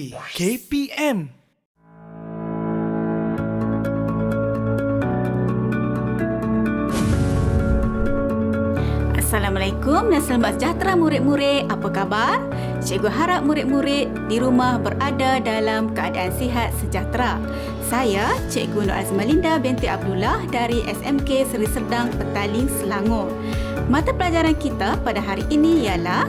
di KPM. Assalamualaikum dan selamat sejahtera murid-murid. Apa khabar? Cikgu harap murid-murid di rumah berada dalam keadaan sihat sejahtera. Saya Cikgu Nur Azmalinda binti Abdullah dari SMK Seri Serdang Petaling, Selangor. Mata pelajaran kita pada hari ini ialah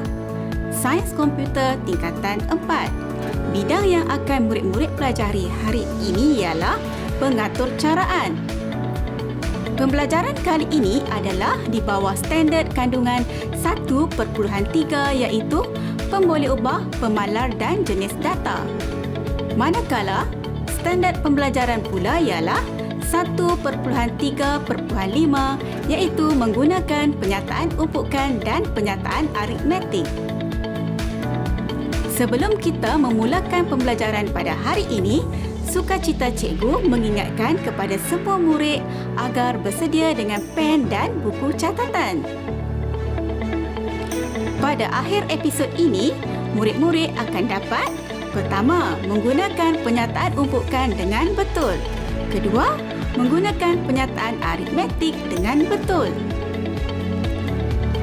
Sains Komputer Tingkatan 4. Bidang yang akan murid-murid pelajari hari ini ialah pengatur caraan. Pembelajaran kali ini adalah di bawah standard kandungan 1.3 iaitu pemboleh ubah, pemalar dan jenis data. Manakala standard pembelajaran pula ialah 1.3.5 iaitu menggunakan penyataan umpukan dan penyataan aritmetik. Sebelum kita memulakan pembelajaran pada hari ini, sukacita cikgu mengingatkan kepada semua murid agar bersedia dengan pen dan buku catatan. Pada akhir episod ini, murid-murid akan dapat pertama, menggunakan penyataan umpukan dengan betul. Kedua, menggunakan penyataan aritmetik dengan betul.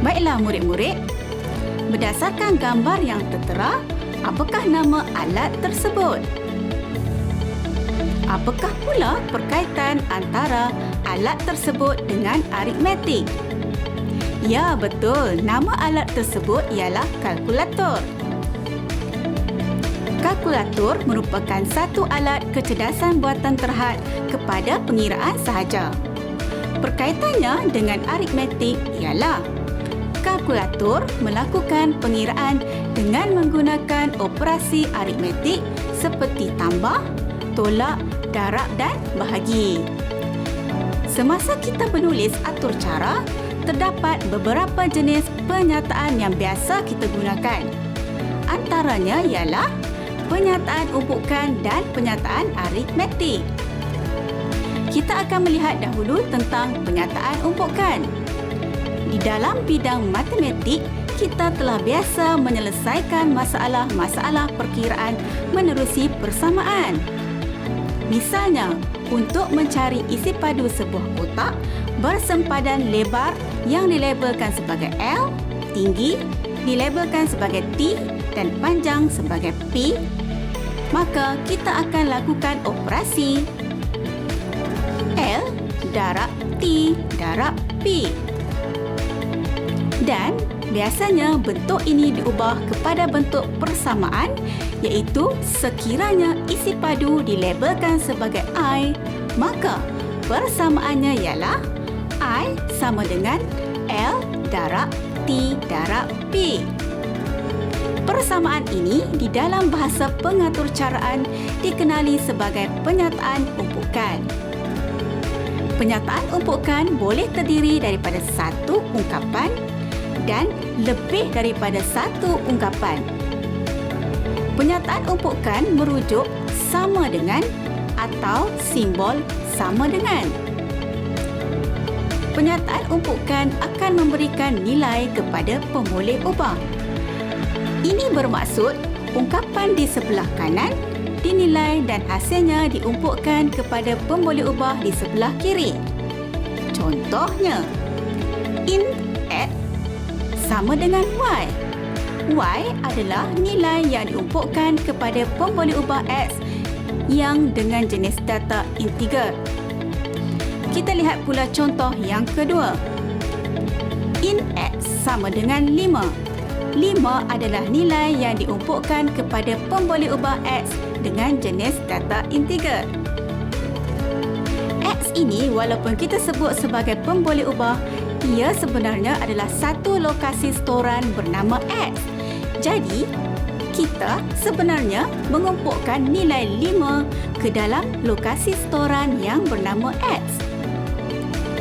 Baiklah murid-murid, berdasarkan gambar yang tertera, apakah nama alat tersebut? Apakah pula perkaitan antara alat tersebut dengan aritmetik? Ya, betul. Nama alat tersebut ialah kalkulator. Kalkulator merupakan satu alat kecerdasan buatan terhad kepada pengiraan sahaja. Perkaitannya dengan aritmetik ialah kalkulator melakukan pengiraan dengan menggunakan operasi aritmetik seperti tambah, tolak, darab dan bahagi. Semasa kita menulis atur cara, terdapat beberapa jenis penyataan yang biasa kita gunakan. Antaranya ialah penyataan umpukan dan penyataan aritmetik. Kita akan melihat dahulu tentang penyataan umpukan. Di dalam bidang matematik, kita telah biasa menyelesaikan masalah-masalah perkiraan menerusi persamaan. Misalnya, untuk mencari isi padu sebuah kotak bersempadan lebar yang dilabelkan sebagai L, tinggi dilabelkan sebagai T dan panjang sebagai P, maka kita akan lakukan operasi L darab T darab P. Dan biasanya bentuk ini diubah kepada bentuk persamaan iaitu sekiranya isi padu dilabelkan sebagai I, maka persamaannya ialah I sama dengan L darab T darab P. Persamaan ini di dalam bahasa pengatur caraan dikenali sebagai penyataan umpukan. Penyataan umpukan boleh terdiri daripada satu ungkapan dan lebih daripada satu ungkapan. Penyataan umpukan merujuk sama dengan atau simbol sama dengan. Penyataan umpukan akan memberikan nilai kepada pemboleh ubah. Ini bermaksud ungkapan di sebelah kanan dinilai dan hasilnya diumpukkan kepada pemboleh ubah di sebelah kiri. Contohnya, int X sama dengan Y. Y adalah nilai yang diumpukkan kepada pemboleh ubah X yang dengan jenis data integer. Kita lihat pula contoh yang kedua. Int X sama dengan 5. 5 adalah nilai yang diumpukkan kepada pemboleh ubah X dengan jenis data integer. X ini walaupun kita sebut sebagai pemboleh ubah, ia sebenarnya adalah satu lokasi storan bernama X. Jadi, kita sebenarnya mengumpulkan nilai 5 ke dalam lokasi storan yang bernama X.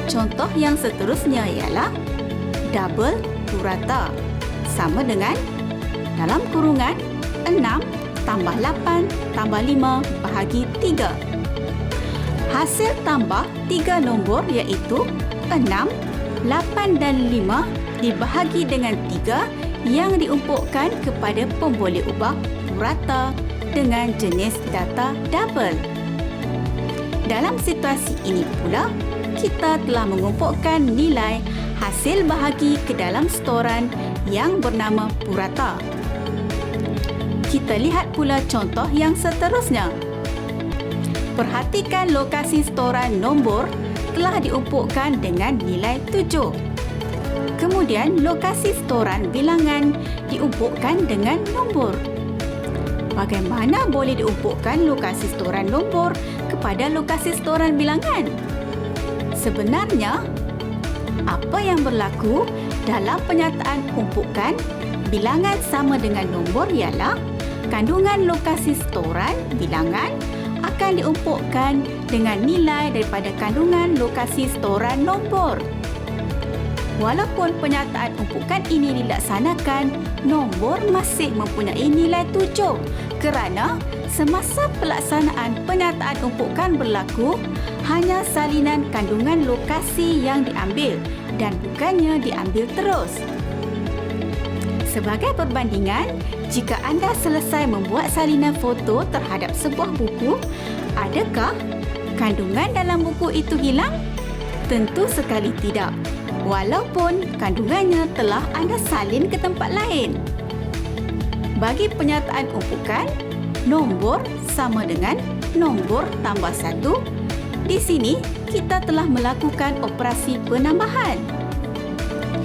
Contoh yang seterusnya ialah double purata sama dengan dalam kurungan 6 tambah 8 tambah 5 bahagi 3. Hasil tambah 3 nombor iaitu 6, 8 dan 5 dibahagi dengan 3 yang diumpukkan kepada pemboleh ubah purata dengan jenis data double. Dalam situasi ini pula, kita telah mengumpulkan nilai hasil bahagi ke dalam storan yang bernama purata. Kita lihat pula contoh yang seterusnya. Perhatikan lokasi storan nombor telah diumpukkan dengan nilai 7. Kemudian lokasi storan bilangan diumpukkan dengan nombor. Bagaimana boleh diumpukkan lokasi storan nombor kepada lokasi storan bilangan? Sebenarnya, apa yang berlaku dalam penyataan umpukan bilangan sama dengan nombor ialah kandungan lokasi storan bilangan akan diumpukkan dengan nilai daripada kandungan lokasi storan nombor. Walaupun penyataan umpukan ini dilaksanakan, nombor masih mempunyai nilai 7 kerana semasa pelaksanaan penyataan umpukan berlaku, hanya salinan kandungan lokasi yang diambil dan bukannya diambil terus. Sebagai perbandingan, jika anda selesai membuat salinan foto terhadap sebuah buku, adakah kandungan dalam buku itu hilang? Tentu sekali tidak, walaupun kandungannya telah anda salin ke tempat lain. Bagi penyataan umpukan, nombor sama dengan nombor tambah 1. Di sini, kita telah melakukan operasi penambahan.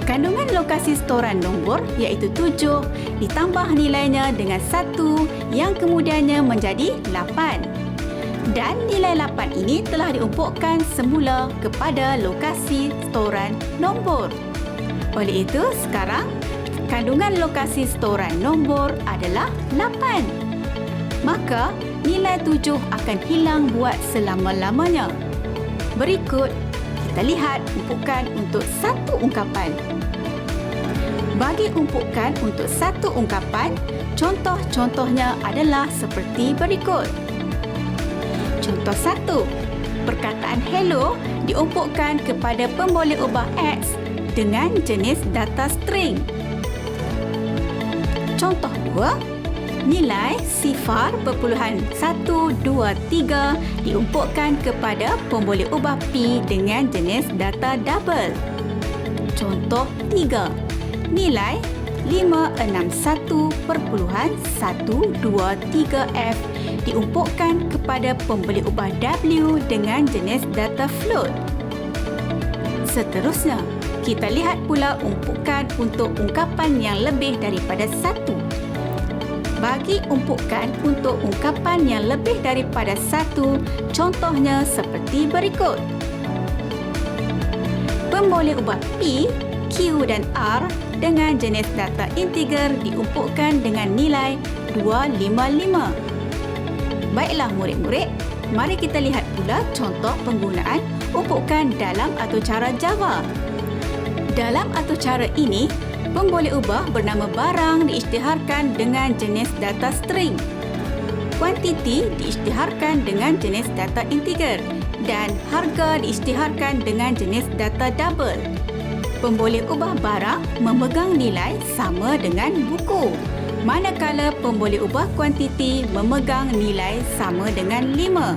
Kandungan lokasi storan nombor iaitu 7 ditambah nilainya dengan 1 yang kemudiannya menjadi 8. Dan nilai 8 ini telah diumpukkan semula kepada lokasi storan nombor. Oleh itu, sekarang kandungan lokasi storan nombor adalah 8. Maka, nilai 7 akan hilang buat selama-lamanya. Berikut, kita lihat umpukan untuk satu ungkapan. Bagi umpukan untuk satu ungkapan, contoh-contohnya adalah seperti berikut. Contoh 1. Perkataan hello diumpukkan kepada pemboleh ubah X dengan jenis data string. Contoh 2. Nilai 0.123 diumpukkan kepada pemboleh ubah P dengan jenis data double. Contoh 3. Nilai 561.123F diumpukkan kepada pemboleh ubah W dengan jenis data float. Seterusnya, kita lihat pula umpukan untuk ungkapan yang lebih daripada 1. Bagi umpukan untuk ungkapan yang lebih daripada 1, contohnya seperti berikut. Pemboleh ubah P, Q dan R dengan jenis data integer diumpukkan dengan nilai 255. Baiklah murid-murid, mari kita lihat pula contoh penggunaan umpukan dalam aturcara Java. Dalam aturcara ini, pemboleh ubah bernama barang diisytiharkan dengan jenis data string. Kuantiti diisytiharkan dengan jenis data integer dan harga diisytiharkan dengan jenis data double. Pemboleh ubah barang memegang nilai sama dengan buku, manakala pemboleh ubah kuantiti memegang nilai sama dengan 5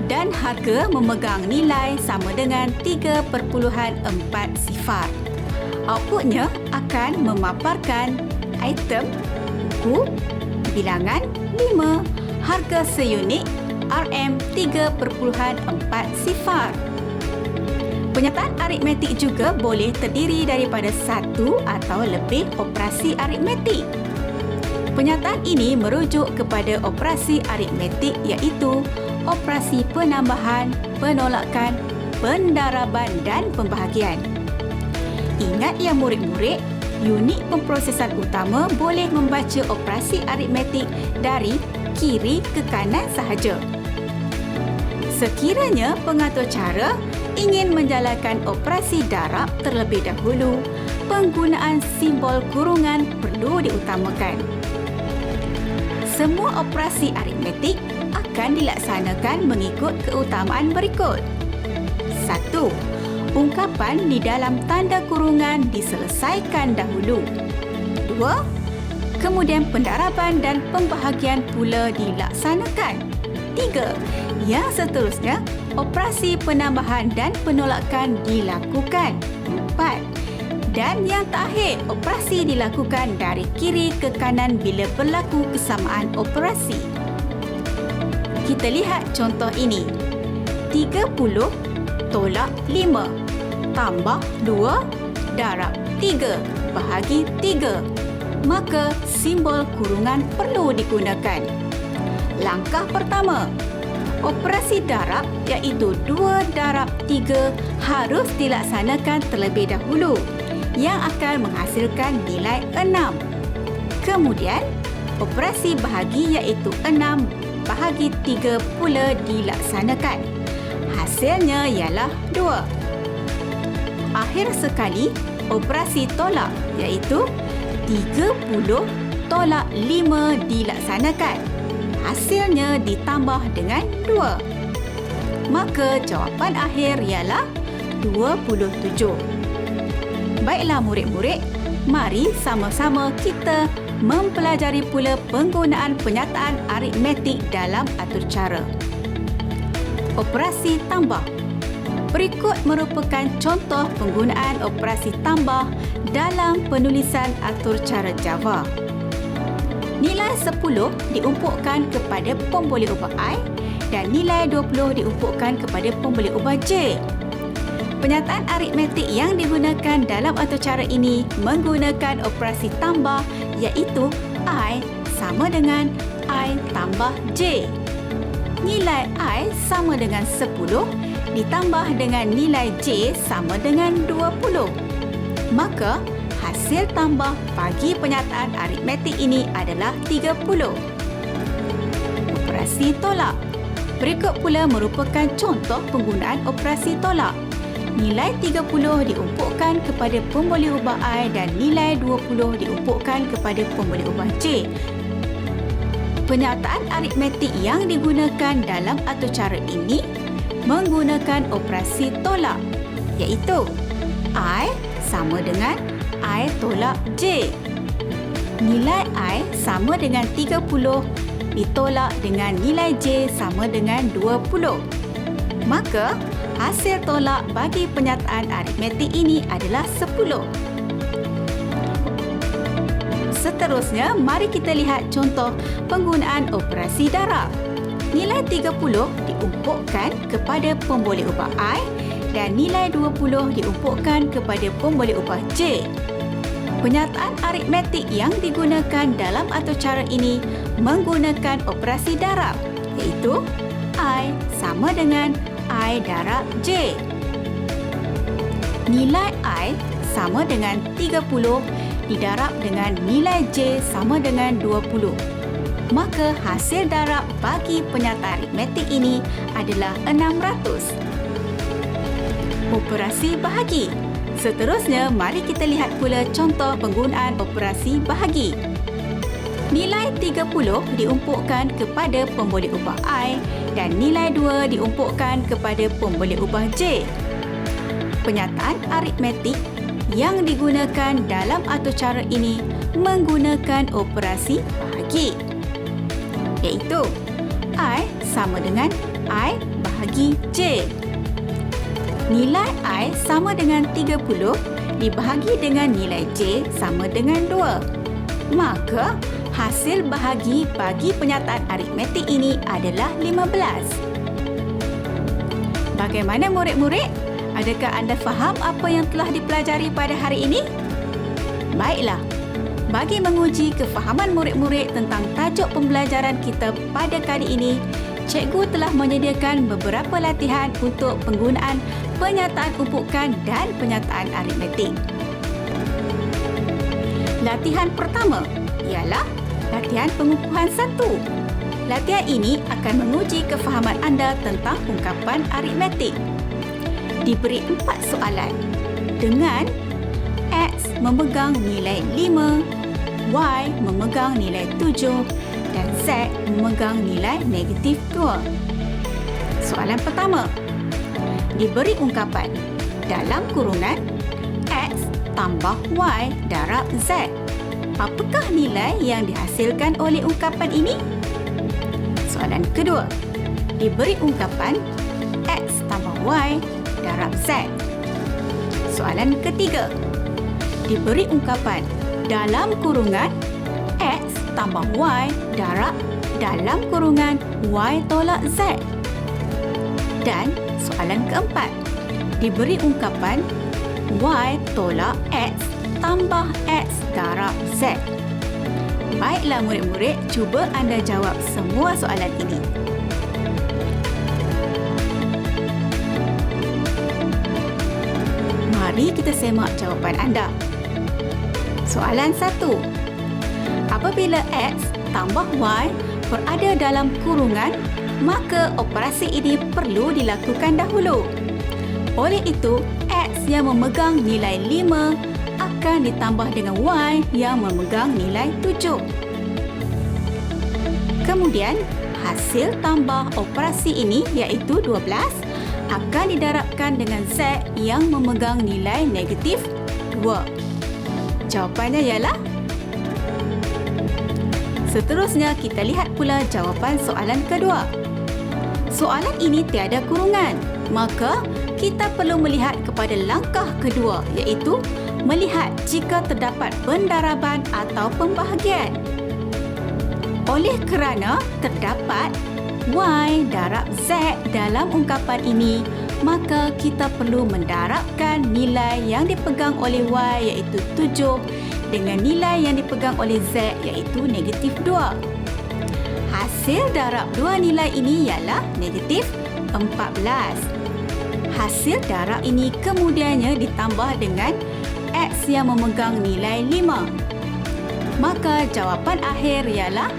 dan harga memegang nilai sama dengan 3.40. Outputnya akan memaparkan item, buku, bilangan 5, harga seunit RM3.40. Penyataan aritmetik juga boleh terdiri daripada satu atau lebih operasi aritmetik. Penyataan ini merujuk kepada operasi aritmetik iaitu operasi penambahan, penolakan, pendaraban dan pembahagian. Ingat ya murid-murid, unit pemprosesan utama boleh membaca operasi aritmetik dari kiri ke kanan sahaja. Sekiranya pengatur cara ingin menjalankan operasi darab terlebih dahulu, penggunaan simbol kurungan perlu diutamakan. Semua operasi aritmetik akan dilaksanakan mengikut keutamaan berikut. 1. Ungkapan di dalam tanda kurungan diselesaikan dahulu. 2. Kemudian pendaraban dan pembahagian pula dilaksanakan. 3. Yang seterusnya, operasi penambahan dan penolakan dilakukan. 4. Dan yang terakhir, operasi dilakukan dari kiri ke kanan bila berlaku kesamaan operasi. Kita lihat contoh ini. 30 tolak 5 tambah 2 darab 3 bahagi 3. Maka simbol kurungan perlu digunakan. Langkah pertama, operasi darab iaitu 2 darab 3 harus dilaksanakan terlebih dahulu yang akan menghasilkan nilai 6. Kemudian, operasi bahagi iaitu 6 bahagi 3 pula dilaksanakan. Hasilnya ialah 2. Akhir sekali, operasi tolak iaitu 30 tolak 5 dilaksanakan. Hasilnya ditambah dengan 2. Maka jawapan akhir ialah 27. Baiklah murid-murid, mari sama-sama kita mempelajari pula penggunaan penyataan aritmetik dalam atur cara. Operasi tambah. Berikut merupakan contoh penggunaan operasi tambah dalam penulisan atur cara Java. Nilai 10 diumpukkan kepada pemboleh ubah I dan nilai 20 diumpukkan kepada pemboleh ubah J. Penyataan aritmetik yang digunakan dalam atur cara ini menggunakan operasi tambah iaitu I sama dengan I tambah J. Nilai I sama dengan 10 ditambah dengan nilai J sama dengan 20. Maka, hasil tambah bagi penyataan aritmetik ini adalah 30. Operasi tolak. Berikut pula merupakan contoh penggunaan operasi tolak. Nilai 30 diumpukkan kepada pemboleh ubah I dan nilai 20 diumpukkan kepada pemboleh ubah J. Penyataan aritmetik yang digunakan dalam atur cara ini menggunakan operasi tolak iaitu I sama dengan I tolak J. Nilai I sama dengan 30 ditolak dengan nilai J sama dengan 20. Maka, hasil tolak bagi penyataan aritmetik ini adalah 10. Seterusnya, mari kita lihat contoh penggunaan operasi darab. Nilai 30 diumpukkan kepada pemboleh ubah I dan nilai 20 diumpukkan kepada pemboleh ubah J. Penyataan aritmetik yang digunakan dalam atur cara ini menggunakan operasi darab iaitu I sama dengan I darab J. Nilai I sama dengan 30 didarab dengan nilai J sama dengan 20. Maka hasil darab bagi penyataan aritmetik ini adalah 600. Operasi bahagi. Seterusnya, mari kita lihat pula contoh penggunaan operasi bahagi. Nilai 30 diumpukkan kepada pemboleh ubah I dan nilai 2 diumpukkan kepada pemboleh ubah J. Penyataan aritmetik yang digunakan dalam atur cara ini menggunakan operasi bahagi iaitu I sama dengan I bahagi J. Nilai I sama dengan 30 dibahagi dengan nilai J sama dengan 2. Maka, hasil bahagi bagi penyataan aritmetik ini adalah 15. Bagaimana murid-murid? Adakah anda faham apa yang telah dipelajari pada hari ini? Baiklah. Bagi menguji kefahaman murid-murid tentang tajuk pembelajaran kita pada kali ini, cikgu telah menyediakan beberapa latihan untuk penggunaan penyataan umpukan dan penyataan aritmetik. Latihan pertama ialah latihan pengukuhan 1. Latihan ini akan menguji kefahaman anda tentang ungkapan aritmetik. Diberi 4 soalan dengan X memegang nilai 5, Y memegang nilai 7 dan Z memegang nilai negatif 2. Soalan pertama. Diberi ungkapan dalam kurungan X tambah Y darab Z. Apakah nilai yang dihasilkan oleh ungkapan ini? Soalan kedua. Diberi ungkapan X tambah Y darab Z. Soalan ketiga. Diberi ungkapan dalam kurungan X tambah Y darab dalam kurungan Y tolak Z. Dan soalan keempat. Diberi ungkapan Y tolak X tambah X darab Z. Baiklah murid-murid, cuba anda jawab semua soalan ini. Mari kita semak jawapan anda. Soalan 1. Apabila X tambah Y berada dalam kurungan, maka operasi ini perlu dilakukan dahulu. Oleh itu, X yang memegang nilai 5 akan ditambah dengan Y yang memegang nilai 7. Kemudian, hasil tambah operasi ini iaitu 12 akan didarabkan dengan Z yang memegang nilai negatif 2. Jawapannya ialah. Seterusnya, kita lihat pula jawapan soalan kedua. Soalan ini tiada kurungan, maka kita perlu melihat kepada langkah kedua iaitu melihat jika terdapat pendaraban atau pembahagian. Oleh kerana terdapat Y darab Z dalam ungkapan ini, maka kita perlu mendarabkan nilai yang dipegang oleh Y iaitu 7 dengan nilai yang dipegang oleh Z iaitu negatif 2. Hasil darab dua nilai ini ialah negatif 14. Hasil darab ini kemudiannya ditambah dengan X yang memegang nilai 5. Maka jawapan akhir ialah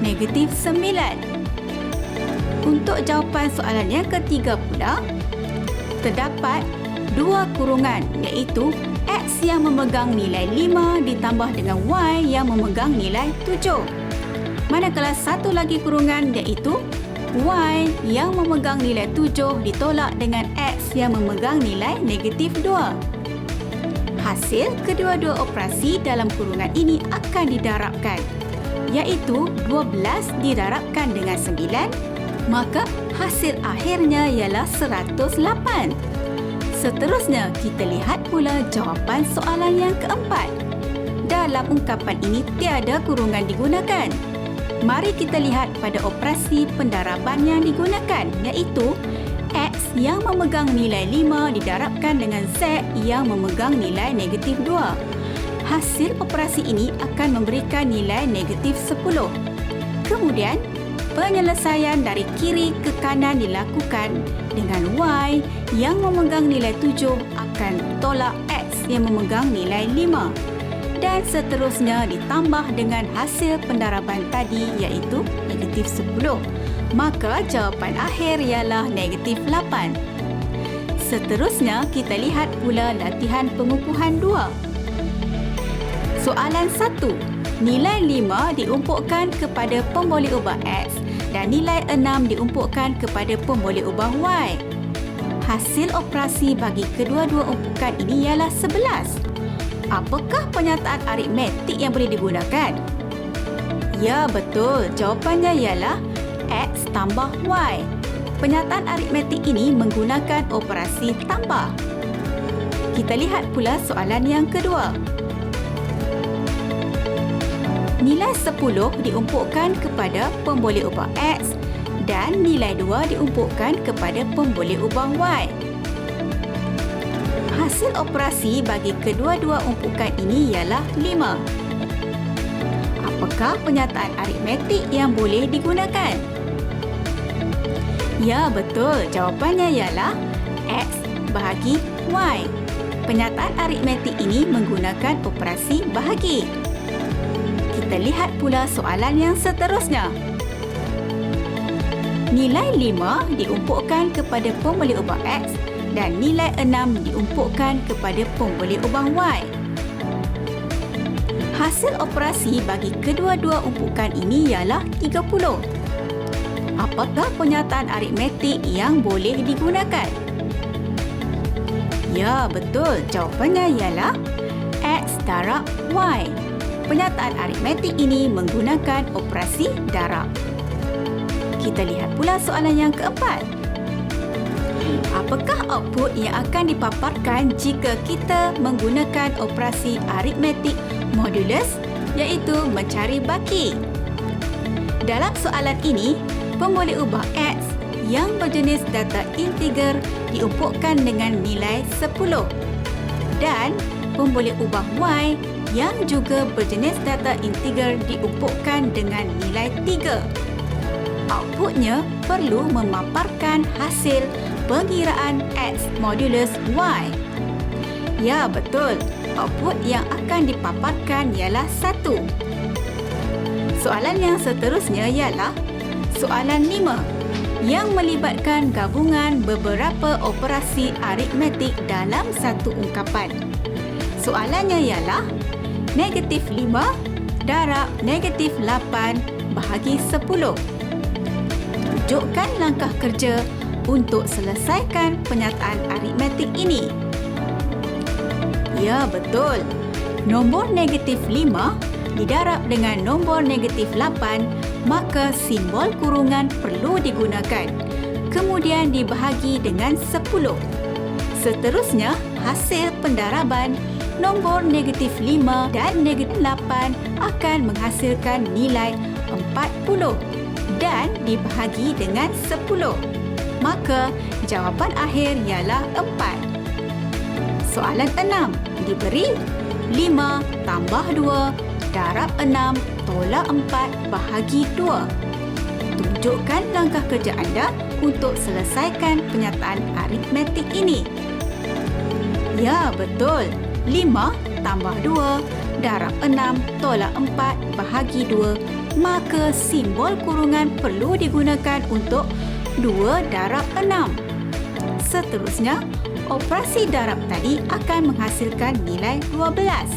negatif 9. Untuk jawapan soalan yang ketiga pula, terdapat dua kurungan iaitu X yang memegang nilai 5 ditambah dengan Y yang memegang nilai 7. Manakala satu lagi kurungan iaitu Y yang memegang nilai 7 ditolak dengan X yang memegang nilai negatif 2. Hasil kedua-dua operasi dalam kurungan ini akan didarabkan, iaitu 12 didarabkan dengan 9, maka hasil akhirnya ialah 108. Seterusnya, kita lihat pula jawapan soalan yang keempat. Dalam ungkapan ini tiada kurungan digunakan. Mari kita lihat pada operasi pendaraban yang digunakan, iaitu X yang memegang nilai 5 didarabkan dengan Z yang memegang nilai negatif 2. Hasil operasi ini akan memberikan nilai negatif 10. Kemudian, penyelesaian dari kiri ke kanan dilakukan dengan Y yang memegang nilai 7 akan tolak X yang memegang nilai 5. Dan seterusnya ditambah dengan hasil pendaraban tadi iaitu negatif 10. Maka jawapan akhir ialah negatif 8. Seterusnya, kita lihat pula latihan pengukuhan 2. Soalan 1. Nilai 5 diumpukkan kepada pemboleh ubah X dan nilai 6 diumpukkan kepada pemboleh ubah Y. Hasil operasi bagi kedua-dua umpukan ini ialah 11. Apakah pernyataan aritmetik yang boleh digunakan? Ya, betul. Jawapannya ialah X tambah Y. Pernyataan aritmetik ini menggunakan operasi tambah. Kita lihat pula soalan yang kedua. Nilai 10 diumpukkan kepada pemboleh ubah X dan nilai 2 diumpukkan kepada pemboleh ubah Y. Hasil operasi bagi kedua-dua umpukan ini ialah 5. Apakah pernyataan aritmetik yang boleh digunakan? Ya, betul. Jawapannya ialah X bahagi Y. Pernyataan aritmetik ini menggunakan operasi bahagi. Kita lihat pula soalan yang seterusnya. Nilai 5 diumpukkan kepada pemboleh ubah X dan nilai 6 diumpukkan kepada pemboleh ubah Y. Hasil operasi bagi kedua-dua umpukan ini ialah 30. Apakah pernyataan aritmetik yang boleh digunakan? Ya, betul. Jawapannya ialah X darab Y. penyataan aritmetik ini menggunakan operasi darab. Kita lihat pula soalan yang keempat. Apakah output yang akan dipaparkan jika kita menggunakan operasi aritmetik modulus, iaitu mencari baki? Dalam soalan ini, pemboleh ubah X yang berjenis data integer diumpukkan dengan nilai 10 dan pemboleh ubah Y yang juga berjenis data integer diumpukkan dengan nilai 3. Outputnya perlu memaparkan hasil pengiraan X modulus Y. Ya, betul. Output yang akan dipaparkan ialah 1. Soalan yang seterusnya ialah soalan 5 yang melibatkan gabungan beberapa operasi aritmetik dalam satu ungkapan. Soalannya ialah negatif 5 darab negatif 8 bahagi 10. Tunjukkan langkah kerja untuk selesaikan penyataan aritmetik ini. Ya, betul. Nombor negatif 5 didarab dengan nombor negatif 8, maka simbol kurungan perlu digunakan. Kemudian dibahagi dengan 10. Seterusnya, hasil pendaraban nombor negatif 5 dan negatif 8 akan menghasilkan nilai 40 dan dibahagi dengan 10. Maka jawapan akhir ialah 4. Soalan 6 diberi 5 tambah 2 darab 6 tolak 4 bahagi 2. Tunjukkan langkah kerja anda untuk selesaikan penyataan aritmetik ini. Ya, betul. 5 tambah 2 darab 6 tolak 4 bahagi 2, maka simbol kurungan perlu digunakan untuk 2 darab 6. Seterusnya, operasi darab tadi akan menghasilkan nilai 12.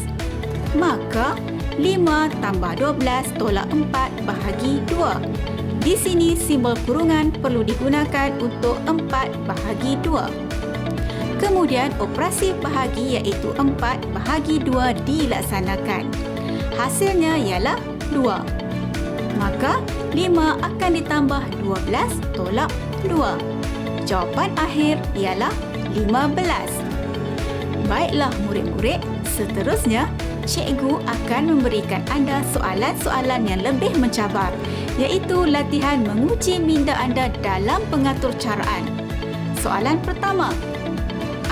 Maka 5 tambah 12 tolak 4 bahagi 2. Di sini simbol kurungan perlu digunakan untuk 4 bahagi 2. Kemudian operasi bahagi iaitu 4 bahagi 2 dilaksanakan. Hasilnya ialah 2. Maka 5 akan ditambah 12 tolak 2. Jawapan akhir ialah 15. Baiklah murid-murid, seterusnya cikgu akan memberikan anda soalan-soalan yang lebih mencabar, iaitu latihan menguji minda anda dalam pengaturcaraan. Soalan pertama.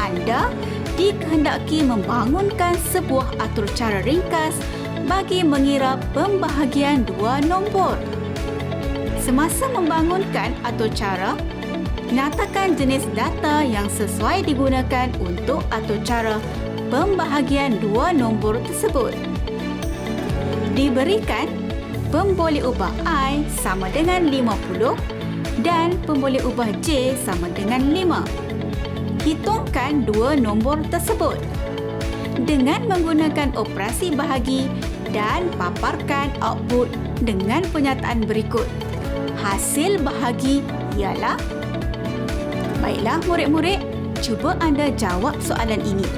Anda dikehendaki membangunkan sebuah aturcara ringkas bagi mengira pembahagian dua nombor. Semasa membangunkan aturcara, nyatakan jenis data yang sesuai digunakan untuk aturcara pembahagian dua nombor tersebut. Diberikan pemboleh ubah I sama dengan 50 dan pemboleh ubah J sama dengan 5. Hitungkan dua nombor tersebut dengan menggunakan operasi bahagi dan paparkan output dengan penyataan berikut. Hasil bahagi ialah... Baiklah murid-murid, cuba anda jawab soalan ini.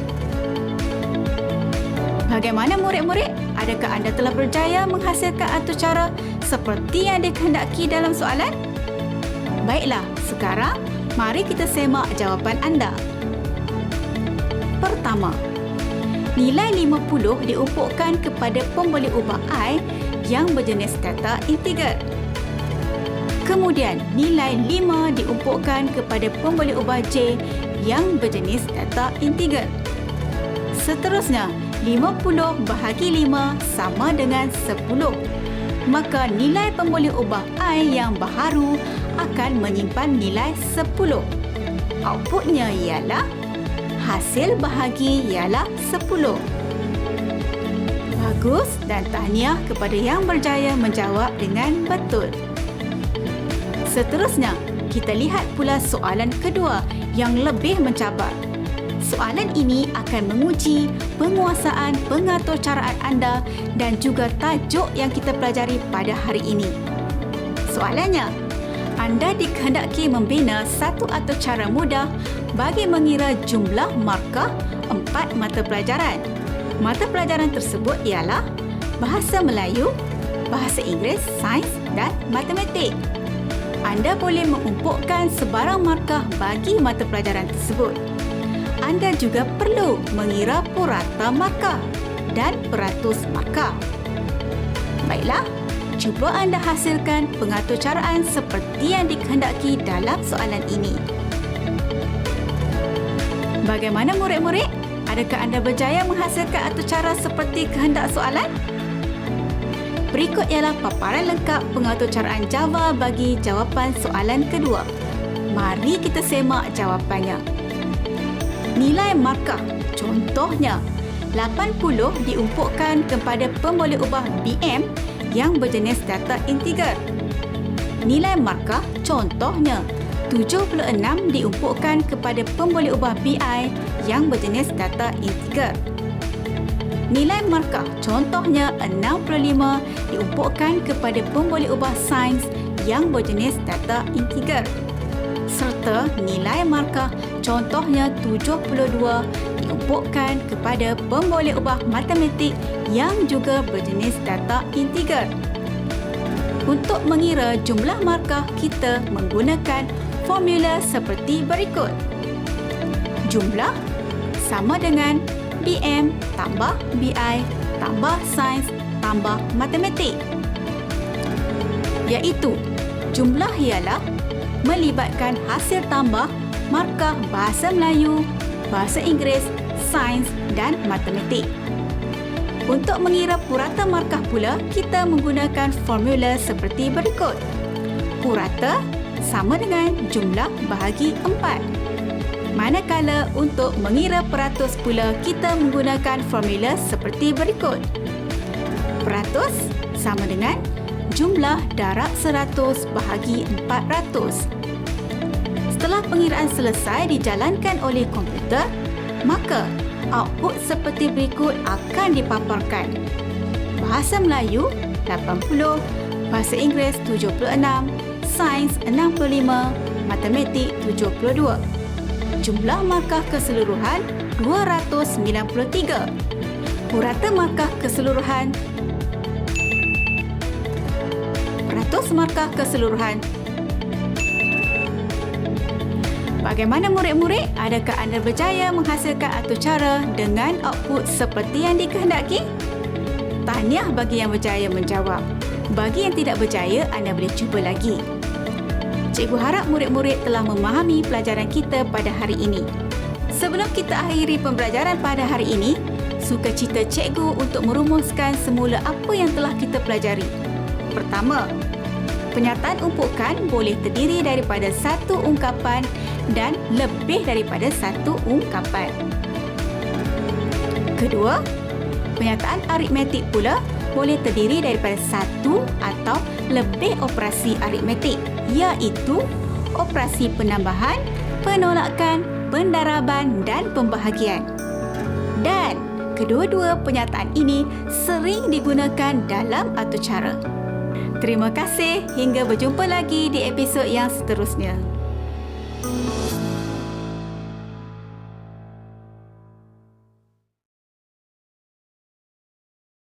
Bagaimana murid-murid? Adakah anda telah berjaya menghasilkan aturcara seperti yang dikehendaki dalam soalan? Baiklah, sekarang mari kita semak jawapan anda. Pertama, nilai 50 diumpukkan kepada pemboleh ubah I yang berjenis data integer. Kemudian, nilai 5 diumpukkan kepada pemboleh ubah J yang berjenis data integer. Seterusnya, 50 bahagi 5 sama dengan 10. Maka nilai pemboleh ubah I yang baharu akan menyimpan nilai 10. Outputnya ialah hasil bahagi ialah 10. Bagus dan tahniah kepada yang berjaya menjawab dengan betul. Seterusnya, kita lihat pula soalan kedua yang lebih mencabar. Soalan ini akan menguji penguasaan pengaturcaraan anda dan juga tajuk yang kita pelajari pada hari ini. Soalannya, anda dikehendaki membina satu aturcara mudah bagi mengira jumlah markah 4 mata pelajaran. Mata pelajaran tersebut ialah bahasa Melayu, bahasa Inggeris, sains dan matematik. Anda boleh mengumpulkan sebarang markah bagi mata pelajaran tersebut. Anda juga perlu mengira purata markah dan peratus markah. Baiklah, cuba anda hasilkan pengaturcaraan seperti yang dikehendaki dalam soalan ini. Bagaimana murid-murid? Adakah anda berjaya menghasilkan aturcara seperti kehendak soalan? Berikut ialah paparan lengkap pengaturcaraan Java bagi jawapan soalan kedua. Mari kita semak jawapannya. Nilai markah, contohnya 80 diumpukkan kepada pemboleh ubah BM yang berjenis data integer. Nilai markah, contohnya 76 diumpukkan kepada pemboleh ubah BI yang berjenis data integer. Nilai markah, contohnya 65 diumpukkan kepada pemboleh ubah sains yang berjenis data integer. Serta nilai markah, contohnya 72 diumpukkan kepada pemboleh ubah matematik yang juga berjenis data integer. Untuk mengira jumlah markah, kita menggunakan formula seperti berikut. Jumlah sama dengan BM tambah BI tambah sains tambah matematik. Iaitu, jumlah ialah melibatkan hasil tambah markah bahasa Melayu, bahasa Inggeris, sains dan matematik. Untuk mengira purata markah pula, kita menggunakan formula seperti berikut. Purata sama dengan jumlah bahagi 4. Manakala untuk mengira peratus pula, kita menggunakan formula seperti berikut. Peratus sama dengan jumlah darab 100 bahagi 400. Setelah pengiraan selesai dijalankan oleh komputer, maka output seperti berikut akan dipaparkan. Bahasa Melayu 80, bahasa Inggeris 76, sains 65, matematik 72. Jumlah markah keseluruhan 293. Purata markah keseluruhan. Peratus markah keseluruhan. Bagaimana murid-murid? Adakah anda berjaya menghasilkan aturcara dengan output seperti yang dikehendaki? Tahniah bagi yang berjaya menjawab. Bagi yang tidak berjaya, anda boleh cuba lagi. Cikgu harap murid-murid telah memahami pelajaran kita pada hari ini. Sebelum kita akhiri pembelajaran pada hari ini, sukacita cikgu untuk merumuskan semula apa yang telah kita pelajari. Pertama, penyataan umpukan boleh terdiri daripada satu ungkapan dan lebih daripada satu ungkapan. Kedua, penyataan aritmetik pula boleh terdiri daripada satu atau lebih operasi aritmetik, iaitu operasi penambahan, penolakan, pendaraban dan pembahagian. Dan kedua-dua penyataan ini sering digunakan dalam aturcara. Terima kasih, hingga berjumpa lagi di episod yang seterusnya.